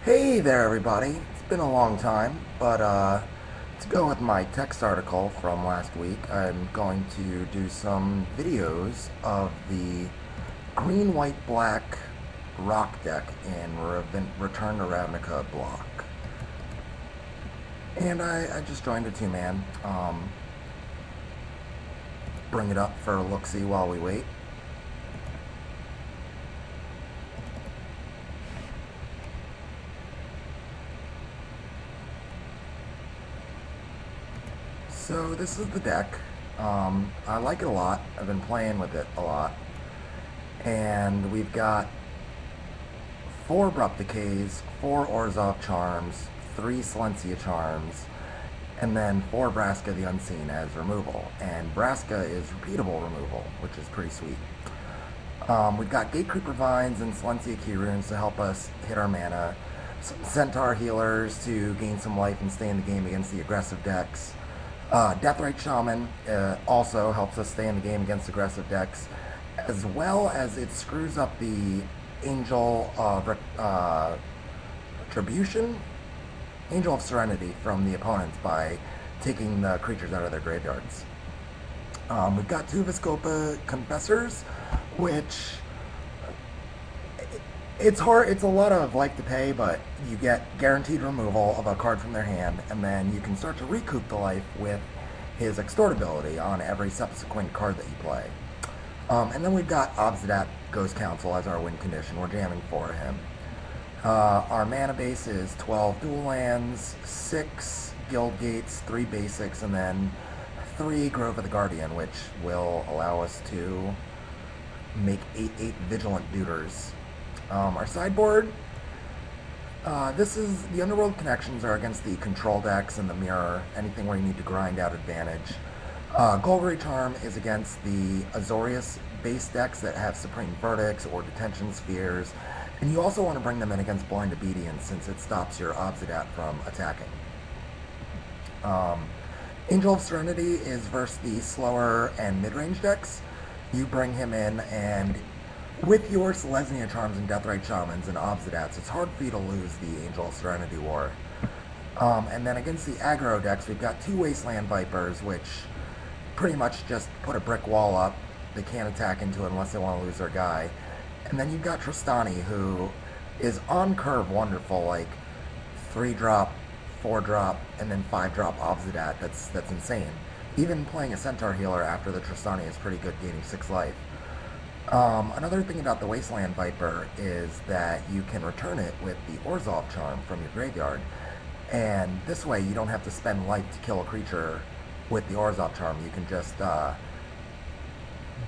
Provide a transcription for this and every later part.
Hey there, everybody. It's been a long time, but to go with my text article from last week, I'm going to do some videos of the green, white, black rock deck in Return to Ravnica block. And I just joined a two-man. Bring it up for a look-see while we wait. So this is the deck. I like it a lot. I've been playing with it a lot. And we've got 4 Abrupt Decays, 4 Orzhov Charms, 3 Silencia Charms, and then 4 Braska the Unseen as removal. And Braska is repeatable removal, which is pretty sweet. We've got Gate Creeper Vines and Silencia Key Runes to help us hit our mana. Some Centaur Healers to gain some life and stay in the game against the aggressive decks. Deathrite Shaman also helps us stay in the game against aggressive decks, as well as it screws up the Angel of Retribution, Angel of Serenity from the opponents by taking the creatures out of their graveyards. We've got 2 Viscopa Confessors, which it's hard. It's a lot of life to pay, but you get guaranteed removal of a card from their hand, and then you can start to recoup the life with his Extort ability on every subsequent card that you play. And then we've got Obsidat Ghost Council as our win condition. We're jamming for him. Our mana base is 12 dual lands, 6 guild gates, 3 basics, and then 3 Grove of the Guardian, which will allow us to make 8/8 Vigilant Duders. Our sideboard, this is the Underworld Connections are against the control decks and the mirror, anything where you need to grind out advantage. Golgari Charm is against the Azorius base decks that have Supreme Verdicts or Detention Spheres, and you also want to bring them in against Blind Obedience since it stops your Obsidat from attacking. Angel of Serenity is versus the slower and mid-range decks. You bring him in, and with your Selesnya Charms and Deathrite Shamans and Obsidats, it's hard for you to lose the Angel of Serenity War. And then against the aggro decks, we've got 2 Wasteland Vipers, which pretty much just put a brick wall up. They can't attack into it unless they want to lose their guy. And then you've got Tristani, who is on curve wonderful, like 3-drop, 4-drop, and then 5-drop Obsidat. That's insane. Even playing a Centaur Healer after the Tristani is pretty good, gaining 6 life. Another thing about the Wasteland Viper is that you can return it with the Orzhov Charm from your graveyard, and this way you don't have to spend life to kill a creature with the Orzhov Charm. You can just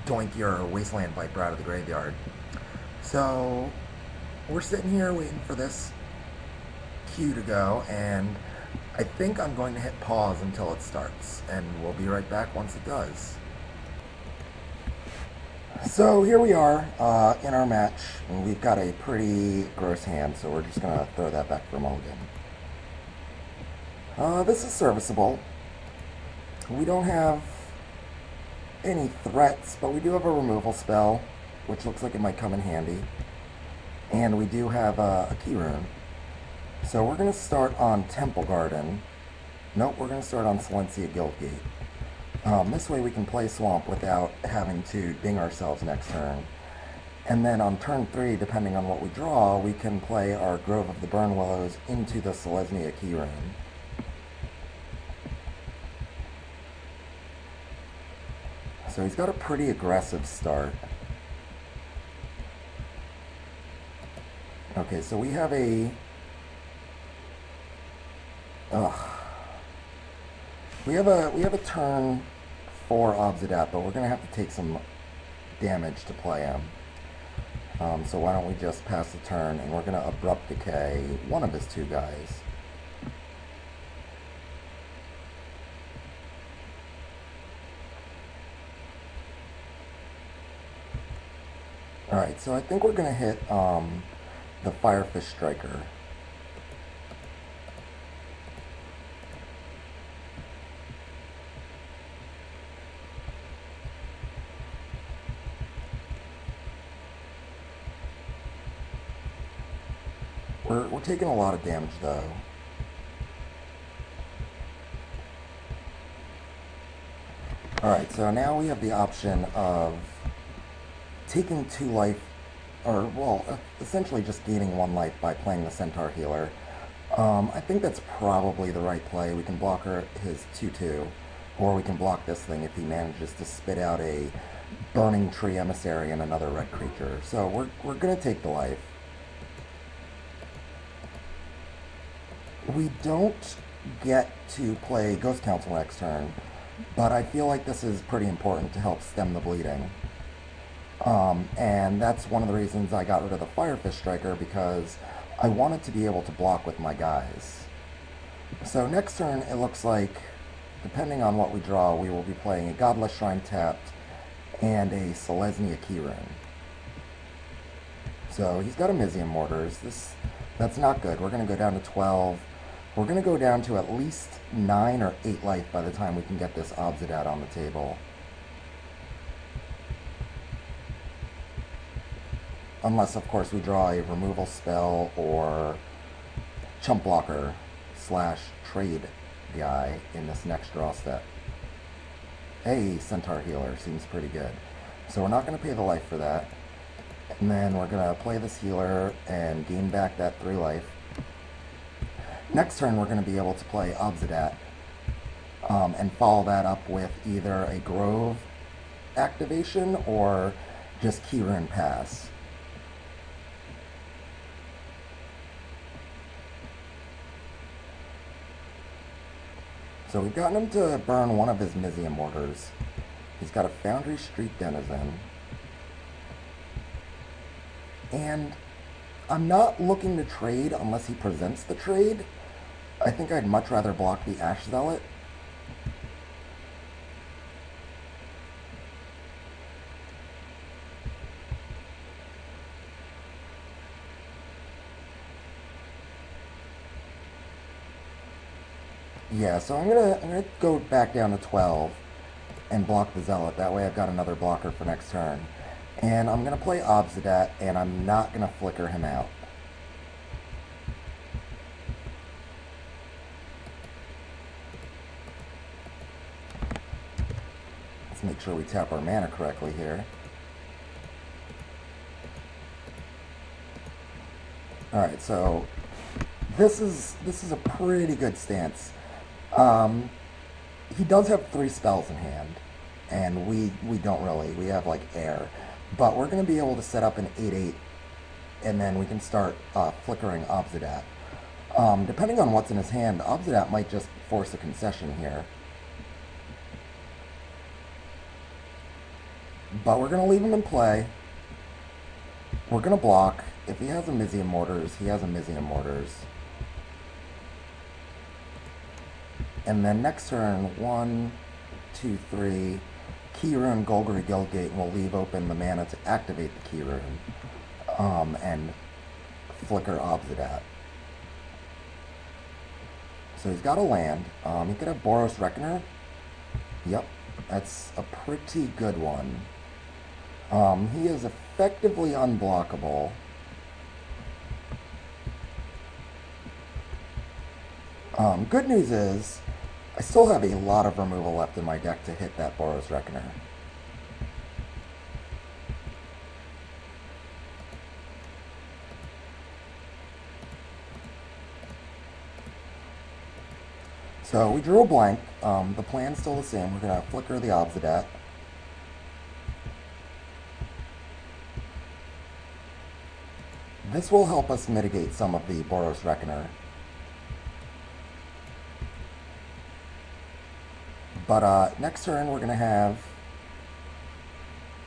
doink your Wasteland Viper out of the graveyard. So we're sitting here waiting for this queue to go, and I think I'm going to hit pause until it starts, and we'll be right back once it does. So here we are in our match, and we've got a pretty gross hand, so we're just going to throw that back for a moment. This is serviceable. We don't have any threats, but we do have a removal spell, which looks like it might come in handy. And we do have a key rune. So we're going to start on Temple Garden. Nope, we're going to start on Silencia Guildgate. This way we can play Swamp without having to ding ourselves next turn. And then on turn 3, depending on what we draw, we can play our Grove of the Burn Willows into the Selesnya Key Rune. So he's got a pretty aggressive start. Okay, so we have a... We have a turn 4 Obsidat, but we're going to have to take some damage to play him. So why don't we just pass the turn, and we're going to Abrupt Decay one of his 2 guys. Alright, so I think we're going to hit the Firefish Striker. We're taking a lot of damage though. Alright, so now we have the option of taking 2 life, or, well, essentially just gaining 1 life by playing the Centaur Healer. I think that's probably the right play. We can block his 2/2, or we can block this thing if he manages to spit out a Burning Tree Emissary and another red creature. So we're going to take the life. We don't get to play Ghost Council next turn, but I feel like this is pretty important to help stem the bleeding. And that's one of the reasons I got rid of the Firefish Striker, because I wanted to be able to block with my guys. So next turn, it looks like, depending on what we draw, we will be playing a Godless Shrine tapped and a Selesnya Keyrune. So he's got a Elysium Mortars. That's not good. We're going to go down to 12. We're going to go down to at least 9 or 8 life by the time we can get this Obsidat on the table. Unless, of course, we draw a removal spell or chump blocker / trade guy in this next draw step. Hey, Centaur Healer seems pretty good. So we're not going to pay the life for that. And then we're going to play this healer and gain back that 3 life. Next turn, we're going to be able to play Obsidat and follow that up with either a Grove activation or just Keyrune Pass. So we've gotten him to burn one of his Elysium Mortars. He's got a Foundry Street Denizen. And I'm not looking to trade unless he presents the trade. I think I'd much rather block the Ash Zealot. Yeah, so I'm gonna go back down to 12 and block the Zealot. That way I've got another blocker for next turn. And I'm gonna play Obsidat, and I'm not gonna flicker him out. Let's make sure we tap our mana correctly here. Alright, so this is a pretty good stance. He does have 3 spells in hand, and we don't really. We have like air, but we're going to be able to set up an 8/8, and then we can start flickering Obsidat. Depending on what's in his hand, Obsidat might just force a concession here. But we're going to leave him in play. We're going to block. If he has a Elysium Mortars, he has a Elysium Mortars. And then next turn, 1, 2, 3, Keyrune, Golgari, Guildgate, and we'll leave open the mana to activate the Keyrune, and flicker Obsidat. So he's got a land. He could have Boros Reckoner. Yep, that's a pretty good one. He is effectively unblockable. Good news is, I still have a lot of removal left in my deck to hit that Boros Reckoner. So we drew a blank. The plan's still the same. We're going to flicker the Obsidat. This will help us mitigate some of the Boros Reckoner. But next turn we're going to have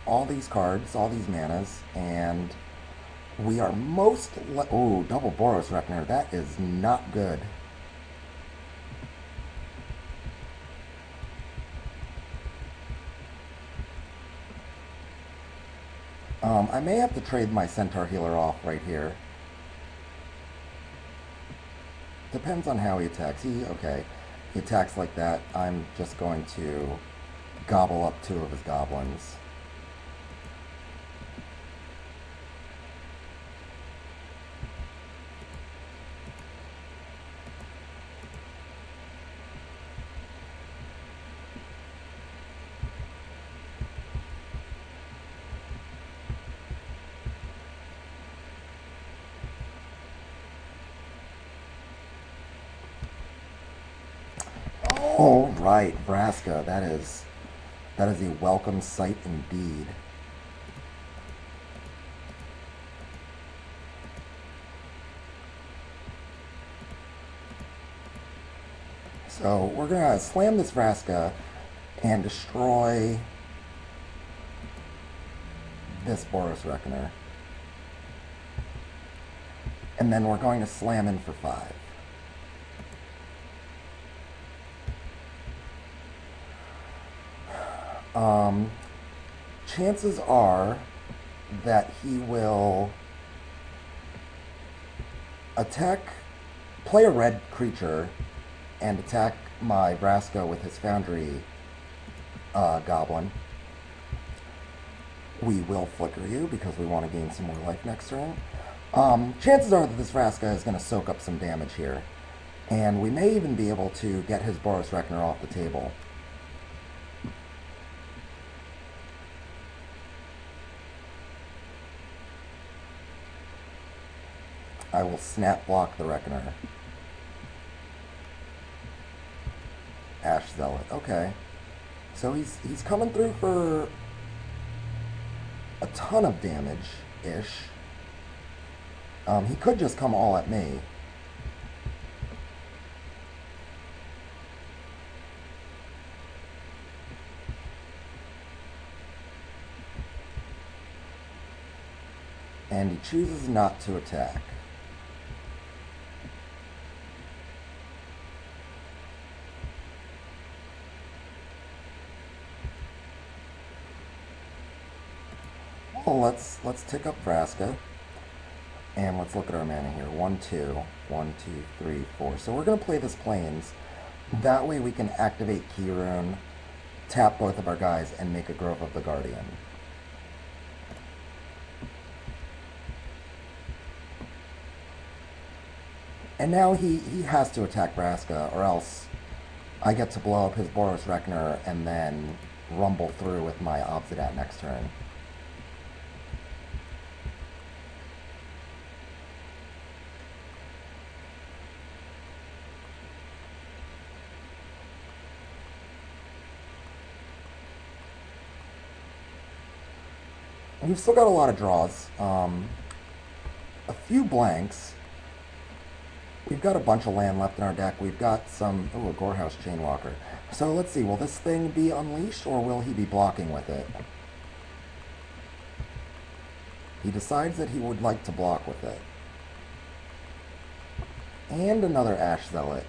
all these cards, all these manas, and we are oh, double Boros Reckoner. That is not good. I may have to trade my Centaur Healer off right here. Depends on how he attacks. Okay. He attacks like that. I'm just going to gobble up 2 of his goblins. All right, Vraska, that is a welcome sight indeed. So we're gonna slam this Vraska and destroy this Boros Reckoner. And then we're going to slam in for 5. Chances are that he will attack, play a red creature, and attack my Vraska with his Foundry Goblin. We will flicker you because we want to gain some more life next turn. Chances are that this Vraska is going to soak up some damage here. And we may even be able to get his Boros Reckoner off the table. I will snap block the Reckoner. Ash Zealot. Okay. So he's coming through for a ton of damage-ish. He could just come all at me. And he chooses not to attack. Well, let's tick up Vraska. And let's look at our mana here. 1, 2, 1, 2, 3, 4. So we're going to play this Plains. That way we can activate Keyrune, tap both of our guys, and make a Grove of the Guardian. And now he has to attack Vraska, or else I get to blow up his Boros Reckoner and then rumble through with my Obsidat next turn. We've still got a lot of draws. A few blanks. We've got a bunch of land left in our deck. We've got some... Oh, a Gorehouse Chainwalker. So let's see. Will this thing be unleashed, or will he be blocking with it? He decides that he would like to block with it. And another Ash Zealot.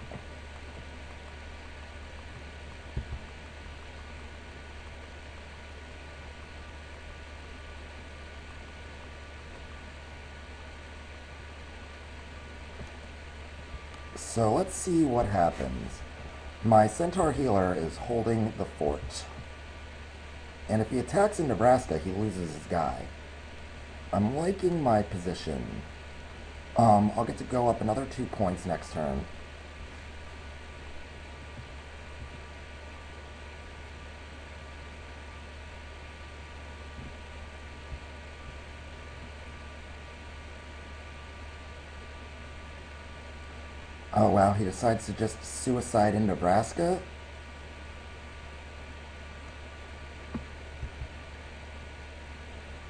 So let's see what happens. My Centaur Healer is holding the fort. And if he attacks in Nebraska, he loses his guy. I'm liking my position. I'll get to go up another 2 points next turn. Oh wow, he decides to just suicide in Nebraska?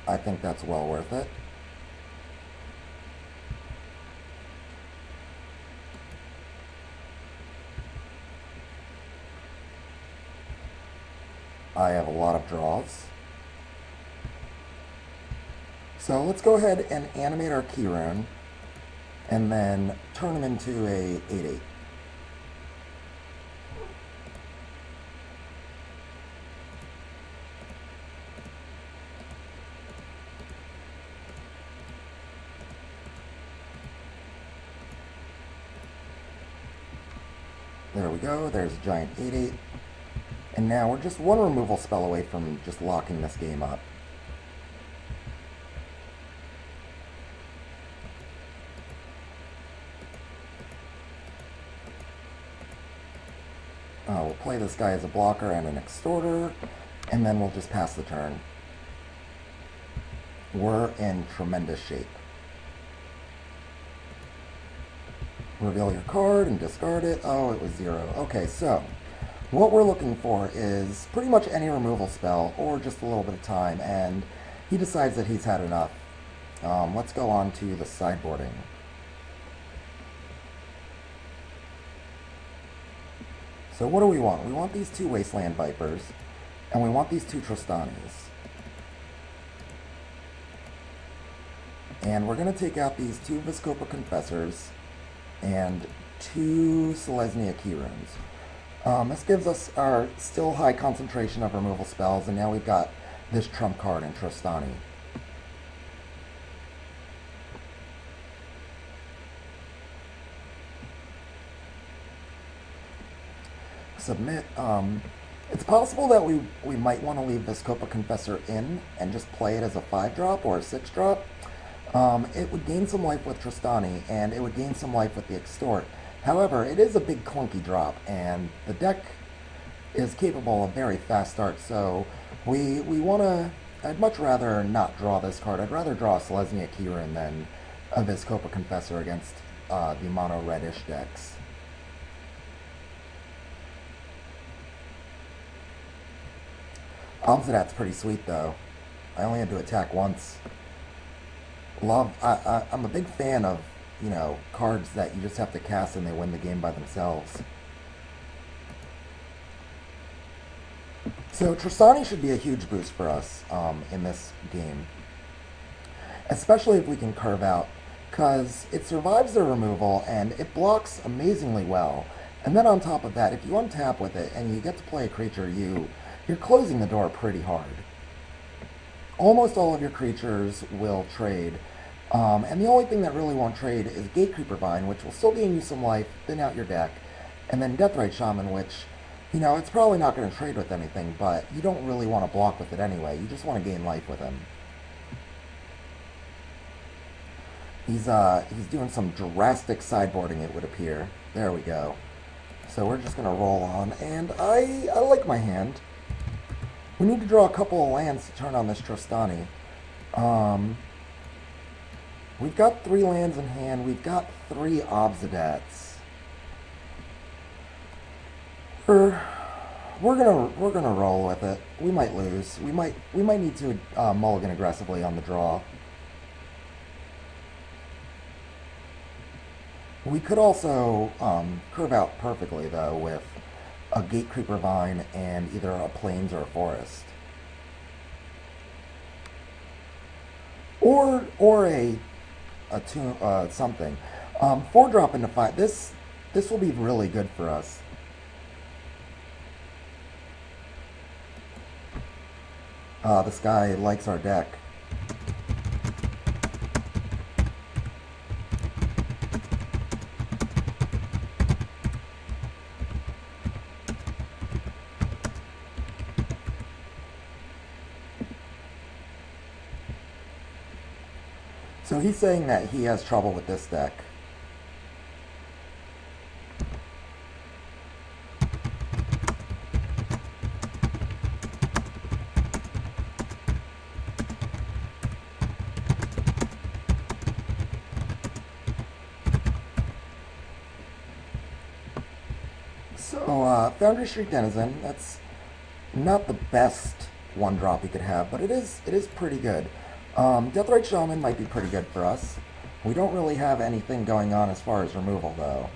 I think that's well worth it. I have a lot of draws. So let's go ahead and animate our Keyrune, and then turn him into a 8/8. There we go, there's a giant 8/8. And now we're just one removal spell away from just locking this game up. We'll play this guy as a blocker and an extorter, and then we'll just pass the turn. We're in tremendous shape. Reveal your card and discard it. Oh, it was 0. Okay, so What we're looking for is pretty much any removal spell or just a little bit of time, and he decides that he's had enough. Let's go on to the sideboarding. So what do we want? We want these 2 Wasteland Vipers, and we want these 2 Tristanis. And we're going to take out these 2 Viscopa Confessors and 2 Selesnya Key Runes. This gives us our still high concentration of removal spells, and now we've got this trump card in Tristani. Submit. It's possible that we might want to leave Viscopa Confessor in and just play it as a 5-drop or a 6-drop. It would gain some life with Tristani, and it would gain some life with the Extort. However, it is a big clunky drop, and the deck is capable of very fast starts, so we want to... I'd much rather not draw this card. I'd rather draw a Selesnya Keyrune than a Viscopa Confessor against the mono reddish decks. Obsidat's pretty sweet, though. I only had to attack once. I'm a big fan of, cards that you just have to cast and they win the game by themselves. So Tristani should be a huge boost for us in this game. Especially if we can curve out, because it survives the removal and it blocks amazingly well. And then on top of that, if you untap with it and you get to play a creature, you're closing the door pretty hard. Almost all of your creatures will trade, and the only thing that really won't trade is Gatecreeper Vine, which will still gain you some life, thin out your deck, and then Deathrite Shaman, which, it's probably not going to trade with anything, but you don't really want to block with it anyway. You just want to gain life with him. He's doing some drastic sideboarding, it would appear. There we go. So we're just going to roll on, and I like my hand. We need to draw a couple of lands to turn on this Tristani. We've got 3 lands in hand. We've got 3 Obsidats. We're gonna roll with it. We might lose. We might need to mulligan aggressively on the draw. We could also curve out perfectly though with a Gatecreeper Vine and either a Plains or a Forest. Or a something. 4-drop into 5. This will be really good for us. This guy likes our deck. So he's saying that he has trouble with this deck. So, Foundry Street Denizen, that's not the best 1-drop he could have, but it is pretty good. Deathrite Shaman might be pretty good for us. We don't really have anything going on as far as removal, though.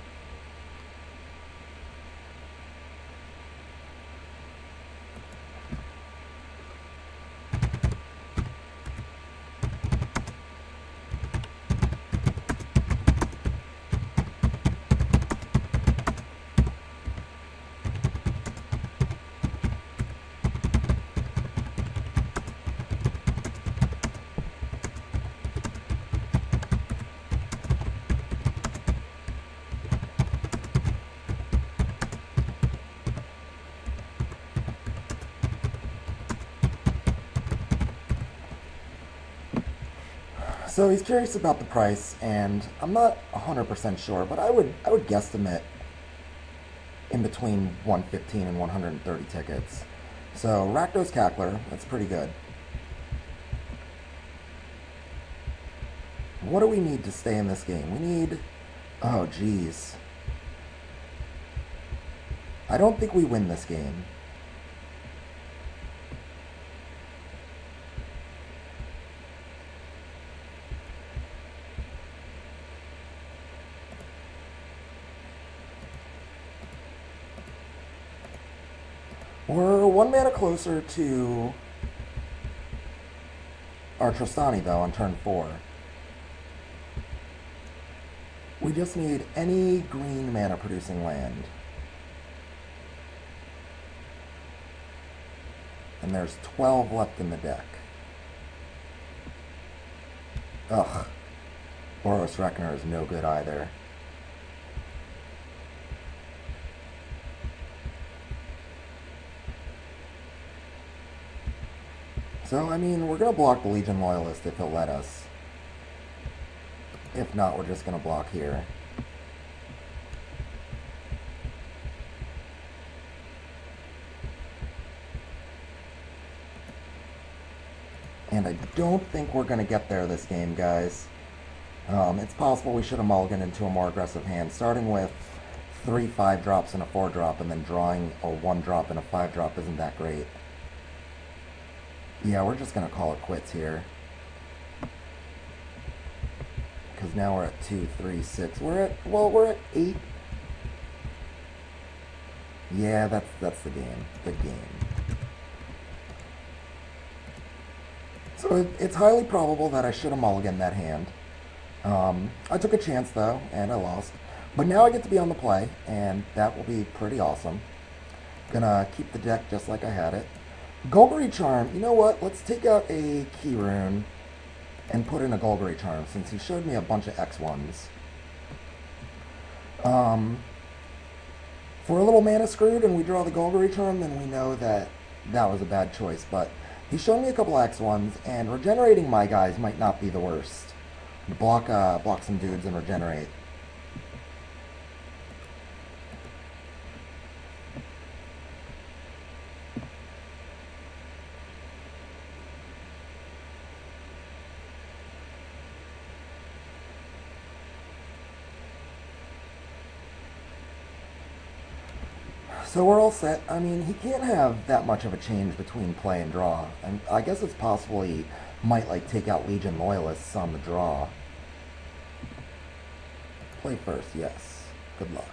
So he's curious about the price, and I'm not 100% sure, but I would guesstimate in between 115 and 130 tickets. So Rakdos Cackler, that's pretty good. What do we need to stay in this game? We need... oh, geez. I don't think we win this game. We're 1 mana closer to our Tristani, though, on turn 4. We just need any green mana-producing land. And there's 12 left in the deck. Ugh. Boros Reckoner is no good either. So, I mean, we're going to block the Legion Loyalist if he'll let us. If not, we're just going to block here. And I don't think we're going to get there this game, guys. It's possible we should have mulliganed into a more aggressive hand, starting with 3 5-drops and a 4-drop, and then drawing a 1-drop and a 5-drop isn't that great. Yeah, we're just going to call it quits here. Because now we're at 2, 3, 6. We're at 8. Yeah, that's the game. The game. So it's highly probable that I should have mulliganed that hand. I took a chance, though, and I lost. But now I get to be on the play, and that will be pretty awesome. Gonna keep the deck just like I had it. Golgari Charm, you know what? Let's take out a Key Rune and put in a Golgari Charm, since he showed me a bunch of X1s. If we're a little mana screwed and we draw the Golgari Charm, then we know that that was a bad choice. But he showed me a couple X1s, and regenerating my guys might not be the worst. Block some dudes and regenerate. So we're all set. I mean, he can't have that much of a change between play and draw. And I guess it's possible he might, like, take out Legion Loyalists on the draw. Play first, yes. Good luck.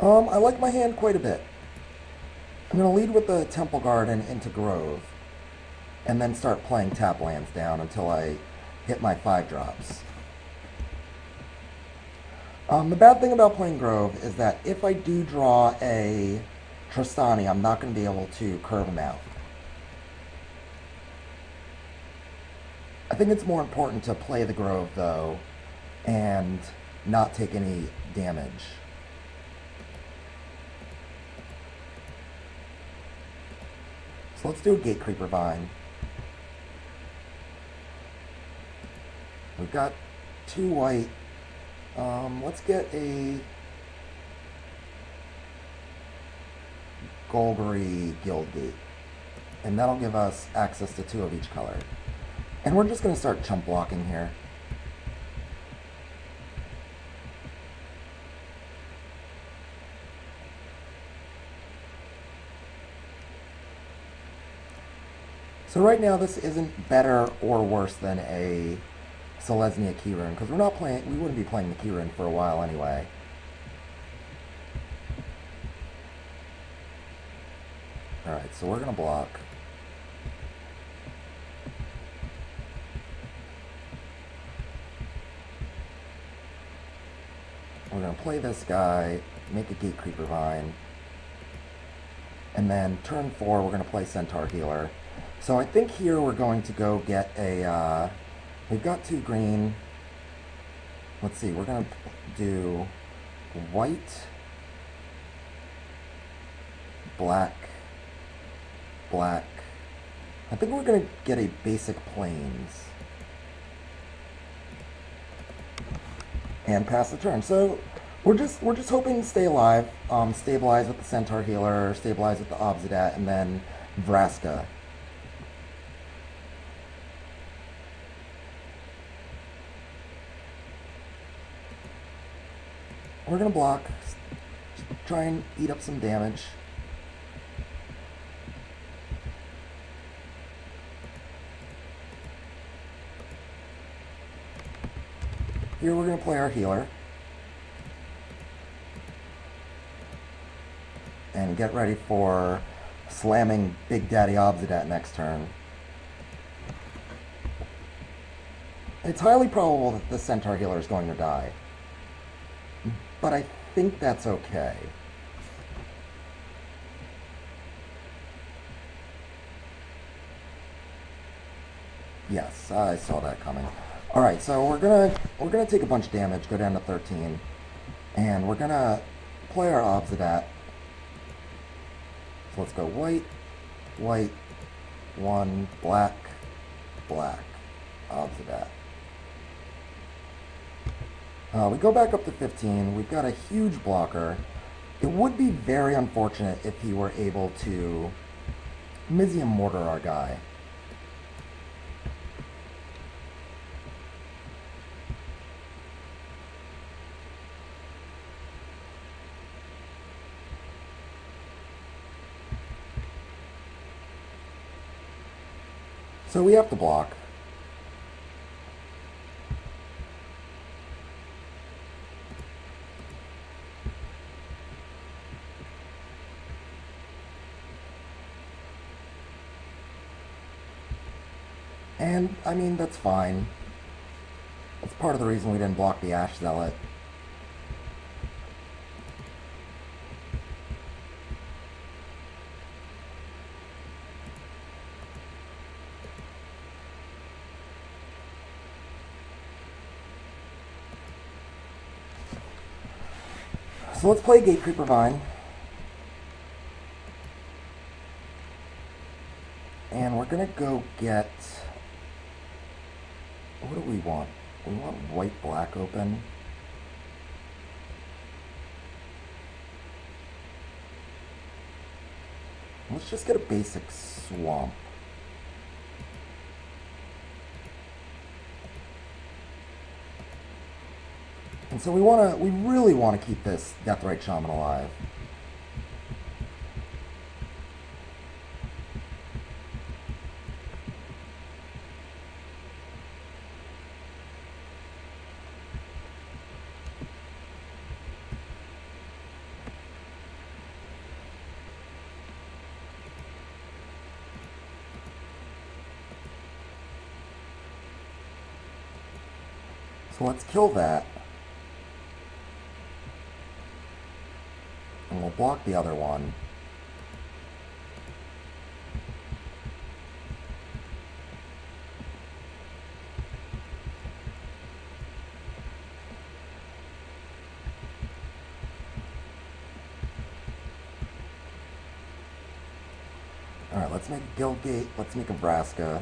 I like my hand quite a bit. I'm going to lead with the Temple Garden into Grove, and then start playing tap lands down until I hit my 5-drops. The bad thing about playing Grove is that if I do draw a Tristani, I'm not going to be able to curve him out. I think it's more important to play the Grove, though, and not take any damage. So let's do a Gate Creeper Vine. We've got 2 white. Let's get a Golgari Guildgate, and that'll give us access to 2 of each color. And we're just going to start chump blocking here. So right now this isn't better or worse than a Selesnya Keyrun, because we wouldn't be playing the Keyrun for a while anyway. Alright, so we're going to block. We're going to play this guy, make a Gate Creeper Vine, and then turn 4 we're going to play Centaur Healer. So I think here we're going to go get a, we've got 2 green. Let's see, we're going to do white, black, black. I think we're going to get a basic plains. And pass the turn. So we're just hoping to stay alive, stabilize with the Centaur Healer, stabilize with the Obsidat, and then Vraska. We're going to block. try and eat up some damage. Here we're going to play our healer. And get ready for slamming Big Daddy Obsidat next turn. It's highly probable that the Centaur healer is going to die. But I think that's okay. Yes, I saw that coming. Alright, so we're gonna take a bunch of damage, go down to 13. And we're gonna play our Obsidat. So let's go white, white, 1, black, black, Obsidat. We go back up to 15. We've got a huge blocker. It would be very unfortunate if he were able to Mizium Mortar our guy. So we have to block. And, I mean, that's fine. That's part of the reason we didn't block the Ash Zealot. So let's play Gate Creeper Vine. And we're gonna go get... What do we want? We want white-black open. Let's just get a basic swamp. And so we really want to keep this Deathrite Shaman alive. So let's kill that. And we'll block the other one. Alright, let's make a Guild Gate. Let's make a Vraska.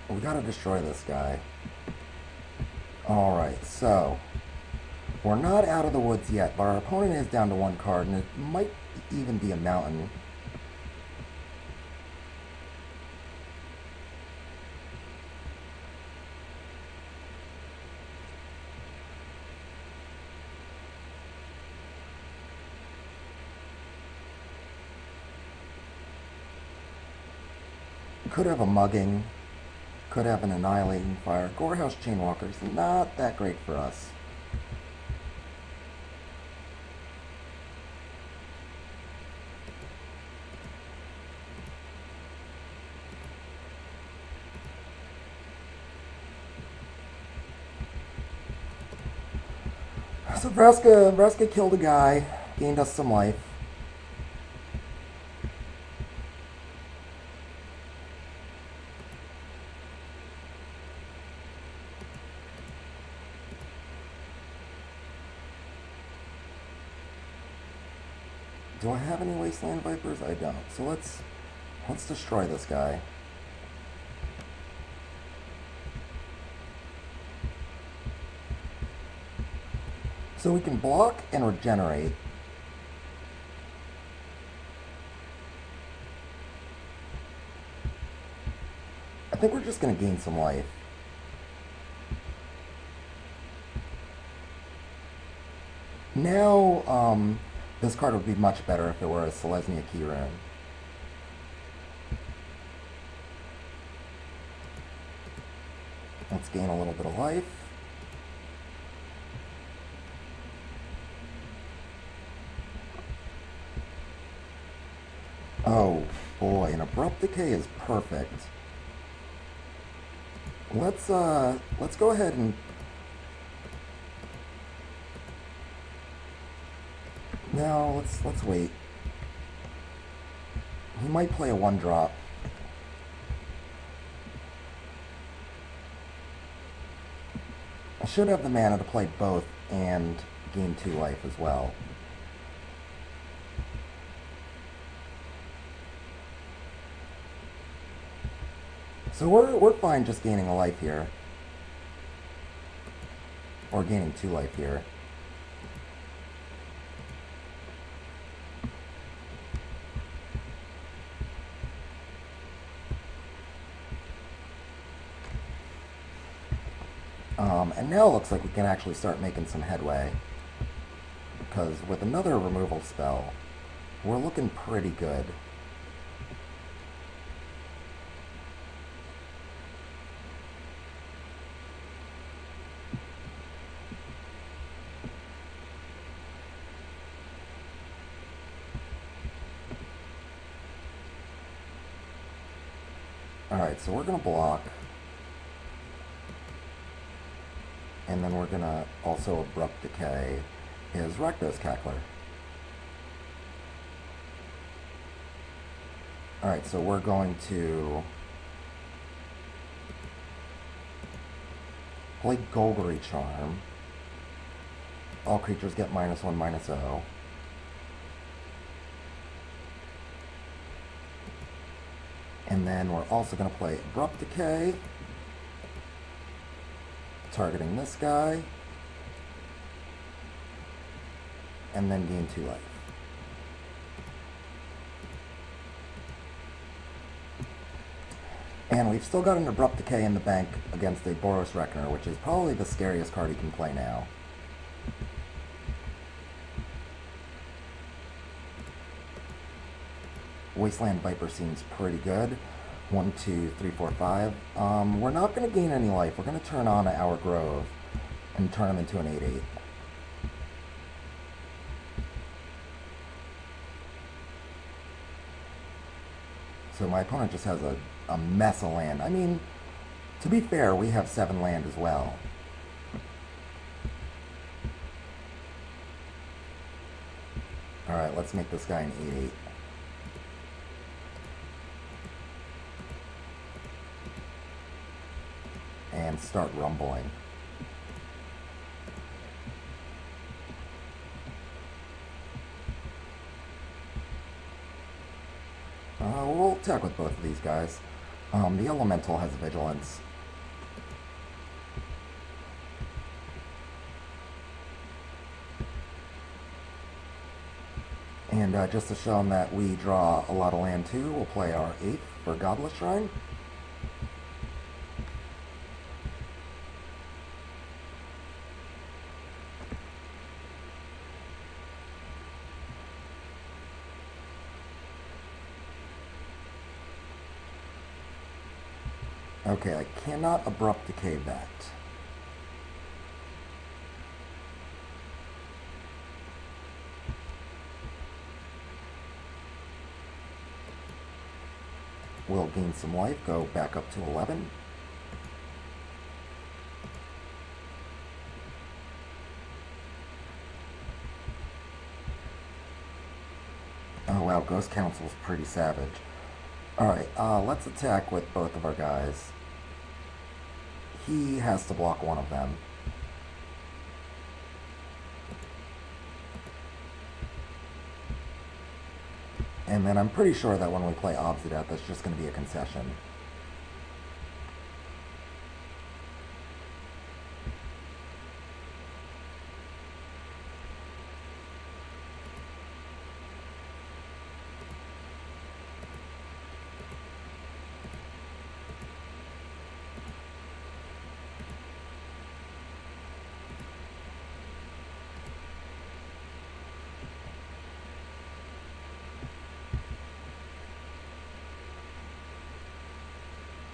We gotta destroy this guy. Alright, so we're not out of the woods yet, but our opponent is down to 1 card, and it might even be a mountain. Could have a mugging. Could have an Annihilating Fire. Gorehouse Chainwalker's not that great for us. So Vraska killed a guy, gained us some life. Do I have any Wasteland Vipers? I don't. So let's destroy this guy. So we can block and regenerate. think we're just going to gain some life. Now, this card would be much better if it were a Selesnya key rune. Let's gain a little bit of life. Oh boy, an Abrupt Decay is perfect. Let's go ahead and... No, let's wait. He might play a 1-drop. I should have the mana to play both and gain 2 life as well. So we're fine just gaining a life here. Or gaining 2 life here. And now it looks like we can actually start making some headway. Because with another removal spell, we're looking pretty good. Alright, so we're going to block. And then we're going to also Abrupt Decay his Rakdos Cackler. Alright, so we're going to play Golgari Charm. All creatures get -1/-0. And then we're also going to play Abrupt Decay, targeting this guy, and then gain 2 life. And we've still got an Abrupt Decay in the bank against a Boros Reckoner, which is probably the scariest card he can play now. Wasteland Viper seems pretty good. 1, 2, 3, 4, 5. We're not going to gain any life. We're going to turn on Our Grove and turn him into an 8/8. So my opponent just has a mess of land. I mean, to be fair, we have 7 land as well. Alright, let's make this guy an 8/8. And start rumbling. We'll attack with both of these guys. The Elemental has Vigilance. And just to show them that we draw a lot of land too, we'll play our 8th for Godless Shrine. Okay, I cannot Abrupt Decay that. We'll gain some life, go back up to 11. Oh wow, Ghost Council's pretty savage. Alright, let's attack with both of our guys. He has to block one of them. And then I'm pretty sure that when we play Obsidian, that's just going to be a concession.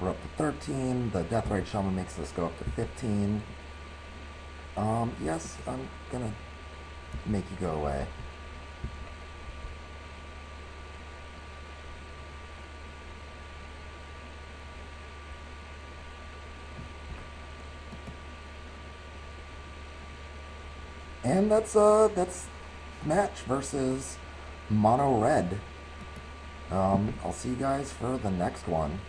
We're up to 13. The Death Rage Shaman makes this go up to 15. Yes, I'm gonna make you go away. And that's match versus Mono Red. I'll see you guys for the next one.